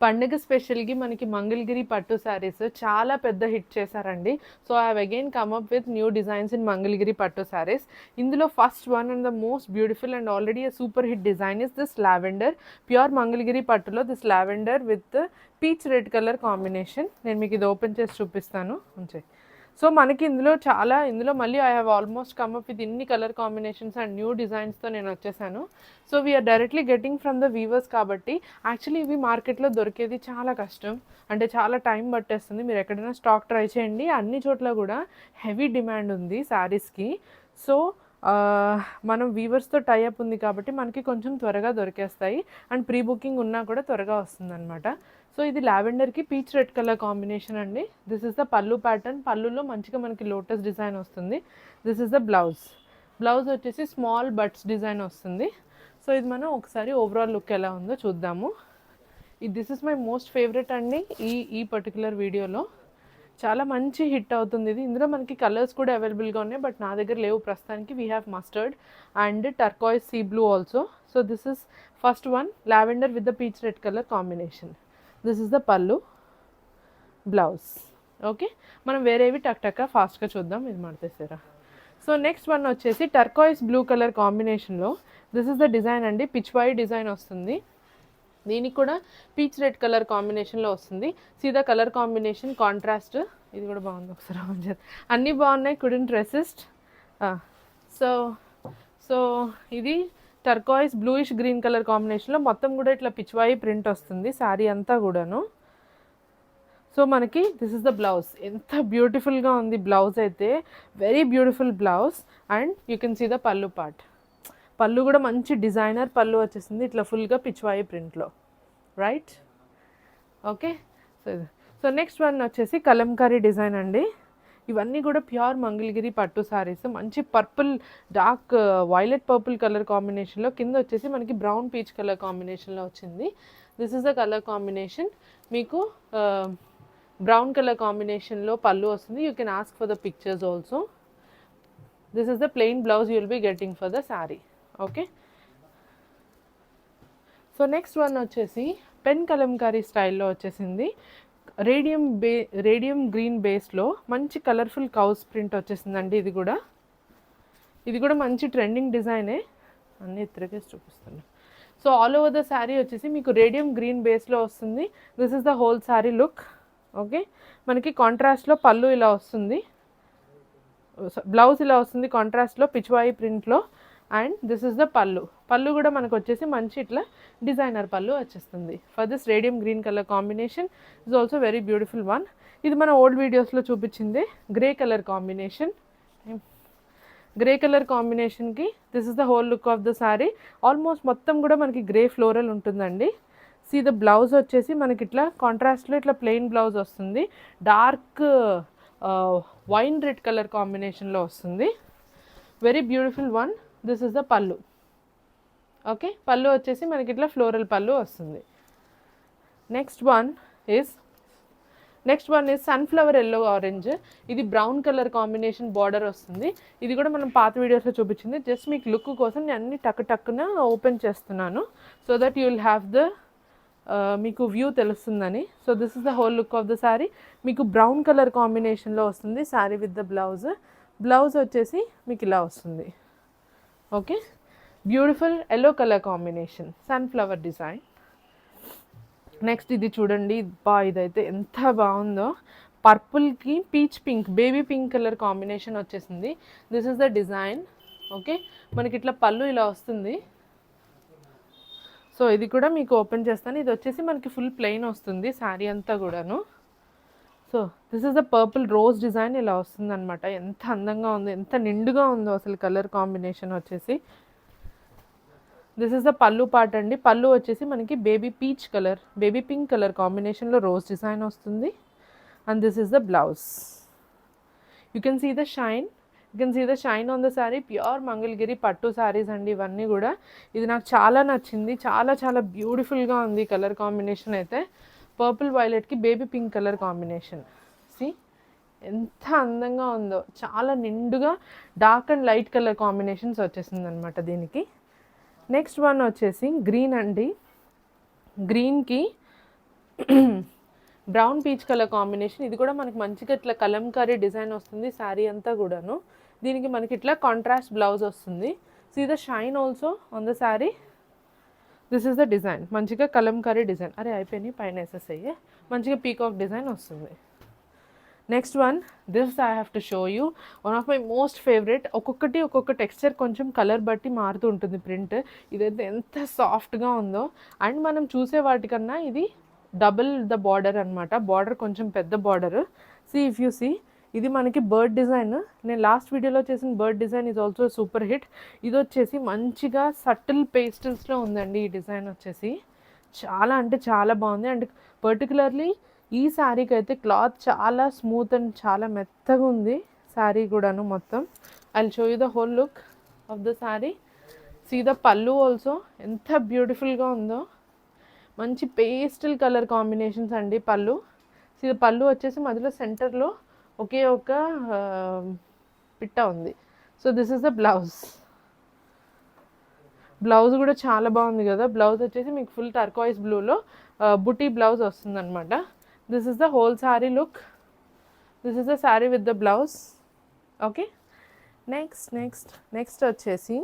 పండుగ స్పెషల్‌కి మనకి మంగళగిరి పట్టు శారీస్ చాలా పెద్ద హిట్ చేశారండి. So, I have again come up with new designs in Mangalagiri పట్టు శారీస్. ఇందులో first one and the most beautiful and already a super hit design is this lavender. Pure Mangalagiri పట్టులో this lavender with peach red colour combination. నేను మీకు ఇది open చేసి చూపిస్తాను. ఉంచేయి. So మనకి ఇందులో మళ్ళీ I have almost come up with ఇన్ని కలర్ కాంబినేషన్స్ అండ్ న్యూ డిజైన్స్తో నేను వచ్చేసాను. So we are directly getting from the weavers కాబట్టి యాక్చువల్లీ ఇవి మార్కెట్లో దొరికేది చాలా కష్టం, అంటే చాలా టైం పట్టేస్తుంది. మీరు ఎక్కడైనా స్టాక్ ట్రై చేయండి, అన్ని చోట్ల కూడా హెవీ డిమాండ్ ఉంది శారీస్కి. సో మనం వీవర్స్తో టైఅప్ ఉంది కాబట్టి మనకి కొంచెం త్వరగా దొరికేస్తాయి అండ్ ప్రీ బుకింగ్ ఉన్నా కూడా త్వరగా వస్తుందన్నమాట. సో ఇది లావెండర్కి పీచ్ రెడ్ కలర్ కాంబినేషన్ అండి. దిస్ ఇస్ ద పళ్ళు ప్యాటర్న్. పళ్ళులో మంచిగా మనకి లోటస్ డిజైన్ వస్తుంది. This is the blouse. Blouse వచ్చేసి స్మాల్ బట్స్ డిజైన్ వస్తుంది. సో ఇది మనం ఒకసారి ఓవరాల్ లుక్ ఎలా ఉందో చూద్దాము. This is my most favourite అండి ఈ పర్టికులర్ వీడియోలో. చాలా మంచి హిట్ అవుతుంది ఇది. ఇందులో మనకి కలర్స్ కూడా అవైలబుల్గా ఉన్నాయి, బట్ నా దగ్గర లేవు ప్రస్తుతానికి. We have mustard and turquoise sea blue also. So this is first one, lavender with the peach red colour combination. This is the పళ్ళు, బ్లౌజ్. ఓకే, మనం వేరేవి టక్ ఫాస్ట్గా చూద్దాం. ఇది మడతేసారా. సో నెక్స్ట్ వన్ వచ్చేసి టర్కాయిస్ బ్లూ కలర్ కాంబినేషన్లో this is the design అండి. పిచ్ వై డిజైన్ వస్తుంది. దీనికి కూడా పీచ్ రెడ్ కలర్ కాంబినేషన్లో వస్తుంది. సీదా కలర్ కాంబినేషన్ కాంట్రాస్ట్. ఇది కూడా బాగుంది, ఒకసారి ఆన్ చేద్దాం. అన్నీ బాగున్నాయి, కుడెంట్ రెసిస్ట్. సో ఇది టర్కాయిస్ బ్లూయిష్ గ్రీన్ కలర్ కాంబినేషన్లో మొత్తం కూడా ఇట్లా పిచ్వాయి ప్రింట్ వస్తుంది శారీ అంతా కూడాను. సో మనకి దిస్ ఇస్ ద బ్లౌజ్. ఎంత బ్యూటిఫుల్గా ఉంది బ్లౌజ్ అయితే, very beautiful blouse. And you can see the పళ్ళు పార్ట్. పళ్ళు కూడా మంచి డిజైనర్ పళ్ళు వచ్చేసింది, ఇట్లా ఫుల్గా పిచ్వాయి ప్రింట్లో, right? Okay. So next one వచ్చేసి కలంకారీ డిజైన్ అండి. ఇవన్నీ కూడా ప్యూర్ మంగళగిరి పట్టు సారీస్. మంచి purple, dark violet purple colour కాంబినేషన్లో, కింద వచ్చేసి మనకి బ్రౌన్ పీచ్ కలర్ కాంబినేషన్లో వచ్చింది. This is the colour combination. మీకు బ్రౌన్ కలర్ కాంబినేషన్లో పళ్ళు వస్తుంది. You can ask for the pictures also. This is the plain blouse you will be getting for the sari. Okay. So next one వచ్చేసి pen Kalamkari స్టైల్లో వచ్చేసింది. Radium green బేస్లో మంచి colourful cows print వచ్చేసిందండి. ఇది కూడా మంచి ట్రెండింగ్ డిజైనే. అన్నీ తిరిగేసి చూపిస్తాను. So all over the sari వచ్చేసి మీకు రేడియం గ్రీన్ బేస్లో వస్తుంది. This is the whole sari look. Okay, మనకి కాంట్రాస్ట్లో పళ్ళు ఇలా వస్తుంది, బ్లౌజ్ ఇలా వస్తుంది కాంట్రాస్ట్లో పిచ్వాయి ప్రింట్లో. అండ్ దిస్ ఇస్ ద పళ్ళు. పళ్ళు కూడా మనకు వచ్చేసి మంచి ఇట్లా డిజైనర్ పళ్ళు వచ్చేస్తుంది for this radium green colour combination. Is also very beautiful one. ఇది మన ఓల్డ్ వీడియోస్లో చూపించింది grey colour combination. Grey colour కాంబినేషన్కి this is the whole look of the sari. Almost మొత్తం కూడా మనకి గ్రే ఫ్లోరల్ ఉంటుందండి. సీ ద బ్లౌజ్ వచ్చేసి మనకి ఇట్లా కాంట్రాస్ట్లో ఇట్లా ప్లెయిన్ బ్లౌజ్ వస్తుంది. డార్క్ వైన్ రెడ్ కలర్ కాంబినేషన్లో వస్తుంది. Very beautiful one. This is the pallu. Okay, pallu వచ్చేసి మనకి ఇట్లా ఫ్లోరల్ పళ్ళు వస్తుంది. Next one is sunflower yellow orange. ఇది బ్రౌన్ కలర్ కాంబినేషన్ బార్డర్ వస్తుంది. ఇది కూడా మనం పాత వీడియోస్లో చూపించింది. జస్ట్ మీకు లుక్ కోసం నేను అన్ని టక్కున ఓపెన్ చేస్తున్నాను, so that you will have the మీకు వ్యూ తెలుస్తుందని. So this is the whole look of the sari. మీకు బ్రౌన్ కలర్ కాంబినేషన్లో వస్తుంది sari with the blouse. Blouse వచ్చేసి మీకు ఇలా వస్తుంది. Okay, beautiful yellow colour combination, sunflower design. Next ఇది చూడండి, ఇదైతే ఎంత బాగుందో. పర్పుల్కి peach pink, baby pink colour combination వచ్చేసింది. This is the design. Okay, మనకి ఇట్లా పళ్ళు ఇలా వస్తుంది. సో ఇది కూడా మీకు ఓపెన్ చేస్తాను. ఇది వచ్చేసి మనకి ఫుల్ ప్లెయిన్ వస్తుంది శారీ అంతా కూడాను. So this is the purple rose design ఇలా వస్తుంది అనమాట. ఎంత అందంగా ఉందో, ఎంత నిండుగా ఉందో అసలు కలర్ కాంబినేషన్ వచ్చేసి. దిస్ ఇస్ ద పళ్ళు పార్ట్ అండి. పళ్ళు వచ్చేసి మనకి బేబీ పింక్ కలర్ కాంబినేషన్లో రోజ్ డిజైన్ వస్తుంది. And this is the blouse. You can see the shine on the sari. Pure Mangalagiri పట్టు శారీస్ అండి ఇవన్నీ కూడా. ఇది నాకు చాలా నచ్చింది, చాలా బ్యూటిఫుల్గా ఉంది కలర్ కాంబినేషన్ అయితే. పర్పుల్ వైలెట్కి baby pink colour combination. See ఎంత అందంగా ఉందో, చాలా నిండుగా dark and light colour combinations వచ్చేసింది అనమాట దీనికి. నెక్స్ట్ వన్ వచ్చేసి గ్రీన్ అండి. గ్రీన్కి బ్రౌన్ పీచ్ కలర్ కాంబినేషన్. ఇది కూడా మనకి మంచిగా ఇట్లా కలంకారీ డిజైన్ వస్తుంది శారీ అంతా కూడాను. దీనికి మనకి ఇట్లా కాంట్రాస్ట్ బ్లౌజ్ వస్తుంది. See the shine also on the sari. This is the design. మంచిగా కలంకారీ డిజైన్. అరే అయిపోయినాయి, పైన వేసేసాయి. మంచిగా పీకాక్ డిజైన్ వస్తుంది. Next one, this I have to show you. One of my most favourite. ఒక్కొక్క టెక్స్చర్ కొంచెం కలర్ బట్టి మారుతూ ఉంటుంది ప్రింట్. ఇదైతే ఎంత సాఫ్ట్గా ఉందో. అండ్ మనం చూసే వాటికన్నా ఇది డబుల్ ద బార్డర్ అనమాట. బార్డర్ కొంచెం పెద్ద border. See if you see, ఇది మనకి బర్డ్ డిజైన్. నేను లాస్ట్ వీడియోలో చేసిన bird design is also super hit. ఇది వచ్చేసి మంచిగా సటిల్ పేస్టల్స్లో ఉందండి ఈ డిజైన్ వచ్చేసి. చాలా అంటే చాలా బాగుంది. అండ్ పర్టికులర్లీ ఈ శారీకి అయితే క్లాత్ చాలా స్మూత్ అండ్ చాలా మెత్తగా ఉంది శారీ కూడాను మొత్తం. I will show you the whole look of the sari. See the పళ్ళు ఆల్సో ఎంత బ్యూటిఫుల్గా ఉందో. మంచి పేస్టల్ కలర్ కాంబినేషన్స్ అండి పళ్ళు. సీ ద పళ్ళు వచ్చేసి మధ్యలో సెంటర్లో ఒకే ఒక పిట్ట ఉంది. So this is the blouse. Blouse కూడా చాలా బాగుంది కదా. బ్లౌజ్ వచ్చేసి మీకు ఫుల్ టర్కాయిస్ బ్లూలో బుటీ బ్లౌజ్ వస్తుంది అనమాట. This is the whole sari look. This is the sari with the blouse. Okay, next వచ్చేసి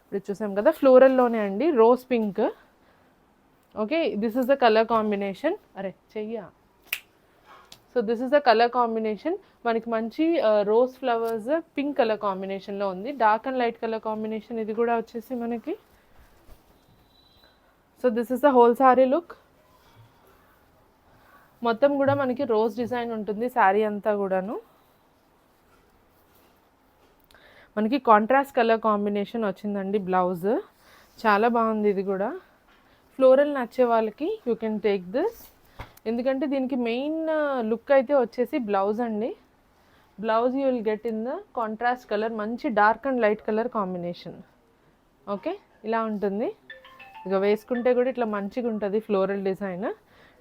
ఇప్పుడు చూసాం కదా ఫ్లోరల్లోనే అండి, rose pink. Okay, this is the colour combination. అరే చెయ్యా. So this is the colour combination. మనకి మంచి రోజ్ ఫ్లవర్స్ పింక్ కలర్ కాంబినేషన్లో ఉంది. Dark and light colour combination ఇది కూడా వచ్చేసి మనకి. So this is the whole sari look. మొత్తం కూడా మనకి రోజ్ డిజైన్ ఉంటుంది శారీ అంతా కూడాను. మనకి కాంట్రాస్ట్ కలర్ కాంబినేషన్ వచ్చిందండి బ్లౌజ్. చాలా బాగుంది ఇది కూడా. ఫ్లోరల్ నచ్చే వాళ్ళకి యూ కెన్ టేక్ దిస్. ఎందుకంటే దీనికి మెయిన్ లుక్ అయితే వచ్చేసి బ్లౌజ్ అండి. Blouse you will get in the contrast colour, మంచి dark and light colour combination. Okay, ఇలా ఉంటుంది. ఇక వేసుకుంటే కూడా ఇట్లా మంచిగా ఉంటుంది floral design.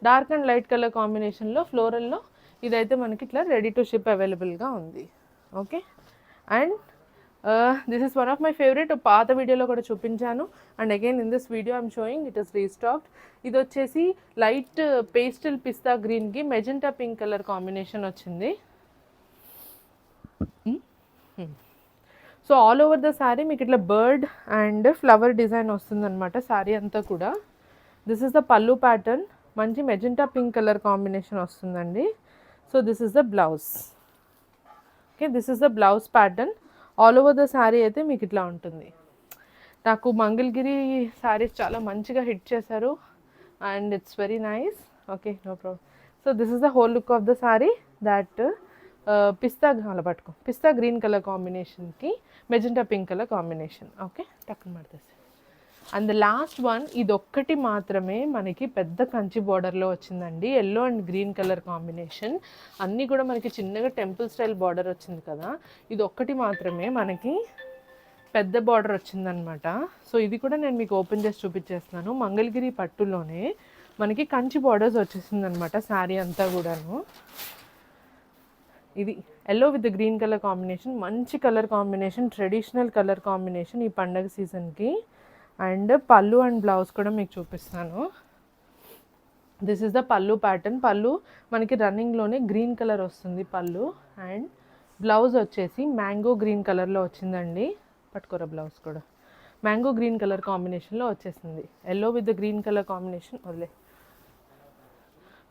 Dark and light colour కాంబినేషన్లో ఫ్లోరల్లో ఇదైతే మనకి ఇట్లా రెడీ టు షిప్ అవైలబుల్గా ఉంది. Okay, and this is one of my favourite. పాత వీడియోలో కూడా చూపించాను. And again in this video I'm showing it is restocked. ఇది వచ్చేసి లైట్ పేస్టల్ పిస్తా గ్రీన్కి మెజెంటా పింక్ కలర్ కాంబినేషన్ వచ్చింది. So all over the sari మీకు ఇట్లా బర్డ్ అండ్ ఫ్లవర్ డిజైన్ వస్తుందన్నమాట శారీ అంతా కూడా. దిస్ ఇస్ ద పల్లు ప్యాటర్న్. మంచి మెజెంటా పింక్ కలర్ కాంబినేషన్ వస్తుందండి. So this is the blouse. Okay, this is the blouse pattern. All over the sari అయితే మీకు ఇట్లా ఉంటుంది. నాకు మంగళగిరి శారీస్ చాలా మంచిగా హిట్ చేశారు and it's very nice. Okay, no problem. So this is the whole look of the sari. That pista green colour కాంబినేషన్కి magenta pink colour combination. Okay, టక్కున పడుతుంది. అండ్ ద లాస్ట్ వన్, ఇదొక్కటి మాత్రమే మనకి పెద్ద కంచి బార్డర్లో వచ్చిందండి. Yellow and green colour combination. అన్నీ కూడా మనకి చిన్నగా టెంపుల్ స్టైల్ బార్డర్ వచ్చింది కదా. ఇది ఒక్కటి మాత్రమే మనకి పెద్ద బార్డర్ వచ్చిందనమాట. సో ఇది కూడా నేను మీకు ఓపెన్ చేసి చూపించేస్తున్నాను. మంగళగిరి పట్టులోనే మనకి కంచి బార్డర్స్ వచ్చేసిందనమాట శారీ అంతా కూడాను. ఇది yellow with green colour combination. మంచి colour combination, traditional colour combination ఈ పండగ సీజన్కి. అండ్ పళ్ళు అండ్ బ్లౌజ్ కూడా మీకు చూపిస్తాను. దిస్ ఇస్ ద పళ్ళు ప్యాటర్న్. పళ్ళు మనకి రన్నింగ్లోనే గ్రీన్ కలర్ వస్తుంది పళ్ళు. అండ్ బ్లౌజ్ వచ్చేసి మ్యాంగో గ్రీన్ కలర్లో వచ్చిందండి. పట్టుకోరా బ్లౌజ్ కూడా మ్యాంగో గ్రీన్ కలర్ కాంబినేషన్లో వచ్చేసింది. Yellow with the green colour combination వదిలే.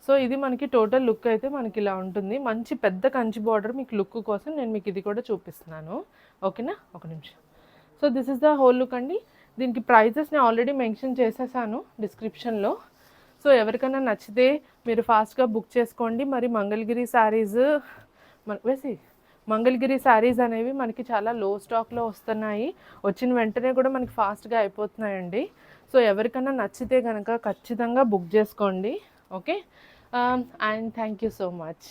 సో ఇది మనకి టోటల్ లుక్ అయితే మనకి ఇలా ఉంటుంది. మంచి పెద్ద కంచి బార్డర్ మీకు లుక్ కోసం నేను మీకు ఇది కూడా చూపిస్తున్నాను. ఓకేనా, ఒక నిమిషం. So this is the whole look అండి. దీనికి ప్రైజెస్ నేను ఆల్రెడీ మెన్షన్ చేసేసాను డిస్క్రిప్షన్లో. సో ఎవరికైనా నచ్చితే మీరు ఫాస్ట్గా బుక్ చేసుకోండి. మరి మంగళగిరి శారీస్ అనేవి మనకి చాలా లో స్టాక్లో వస్తున్నాయి. వచ్చిన వెంటనే కూడా మనకి ఫాస్ట్గా అయిపోతున్నాయండి. సో ఎవరికైనా నచ్చితే కనుక ఖచ్చితంగా బుక్ చేసుకోండి. Okay, and thank you so much.